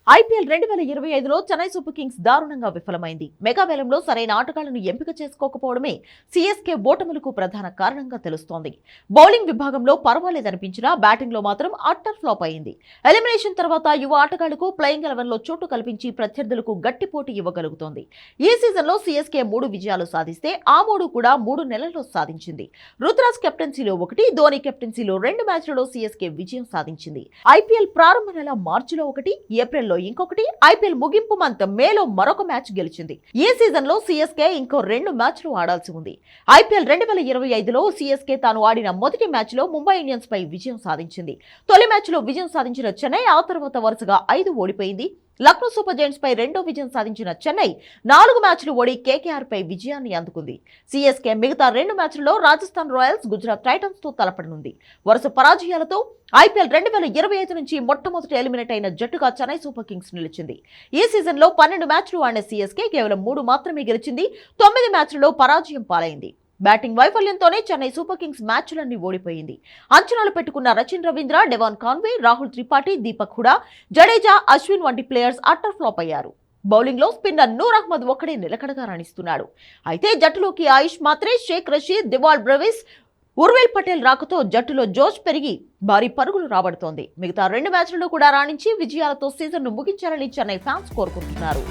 IPL 2025లో Chennai super Kings దారుణంగా విఫలమైంది. Mega వేలంలో సరైన ఆటగాళ్లను ఎంపిక చేసుకోకపోవడమే సీఎస్కే ఓటములకు ప్రధాన కారణంగా తెలుస్తోంది. బౌలింగ్ విభాగంలో పర్వాలేదనిపించినా బ్యాటింగ్ లో మాత్రం అట్టర్ ఫ్లాప్ అయింది. ఎలిమినేషన్ తర్వాత యువ ఆటగాళ్లకు ప్లేయింగ్ 11లో చోటు కల్పించి ప్రత్యర్థులకు గట్టి పోటీ ఇవ్వగలుగుతోంది. ఈ సీజన్లో సీఎస్కే 3 విజయాలు సాధిస్తే ఆ 3 కూడా 3 నెలల్లో సాధించింది. రుతురాజ్ కెప్టెన్సీలో 1, ధోని కెప్టెన్సీలో 2 మ్యాచ్లలో సీఎస్కే విజయం సాధించింది. ఐపీఎల్ ప్రారంభ నెల మార్చిలో 1, ఏప్రిల్లో ఇంకొకటి, ఐపీఎల్ ముగింపు మంత్ మేలో మరొక మ్యాచ్ గెలిచింది. ఈ సీజన్ లో సీఎస్కే ఇంకో 2 మ్యాచ్లు ఆడాల్సి ఉంది. ఐపీఎల్ 2025లో సీఎస్కే తాను ఆడిన మొదటి మ్యాచ్ లో ముంబై ఇండియన్స్ పై విజయం సాధించింది. తొలి మ్యాచ్ లో విజయం సాధించిన చెన్నై ఆ తర్వాత వరుసగా 5 ఓడిపోయింది. లక్నో సూపర్ జైంట్స్ పై రెండో విజయం సాధించిన చెన్నై 4 మ్యాచ్లు ఓడి కేకేఆర్ పై విజయాన్ని అందుకుంది. సీఎస్కే మిగతా 2 మ్యాచ్లలో రాజస్థాన్ రాయల్స్, గుజరాత్ టైటన్స్ తో తలపడనుంది. వరుస పరాజయాలతో ఐపీఎల్ 2025 నుంచి మొట్టమొదటి ఎలిమినేట్ అయిన జట్టుగా చెన్నై సూపర్ కింగ్స్ నిలిచింది. ఈ సీజన్ లో 12 మ్యాచ్లు ఆడిన సీఎస్కే కేవలం 3 మాత్రమే గెలిచింది. 9 మ్యాచ్లలో పరాజయం పాలైంది. బ్యాటింగ్ వైఫల్యంతోనే చెన్నై సూపర్ కింగ్స్ మ్యాచ్లన్నీ ఓడిపోయింది. అంచనాలు పెట్టుకున్న రచిన్ రవీంద్ర, డెవాన్ కాన్వే, రాహుల్ త్రిపాఠి, దీపక్ హుడా, జడేజా, అశ్విన్ వంటి ప్లేయర్స్ అట్టర్ ఫ్లాప్ అయ్యారు. బౌలింగ్ లో స్పిన్నర్ నూర్ అహ్మద్ ఒక్కడే నిలకడగా రాణిస్తున్నాడు. అయితే జట్టులోకి ఆయుష్ మాత్రే, షేక్ రషీద్, దివాల్ బ్రెవిస్, ఉర్వేల్ పటేల్ రాకతో జట్టులో జోష్ పెరిగి భారీ పరుగులు రాబడుతోంది. మిగతా 2 మ్యాచ్లలో కూడా రాణించి విజయాలతో సీజన్ను ముగించాలని చెన్నై ఫ్యాన్స్ కోరుకుంటున్నారు.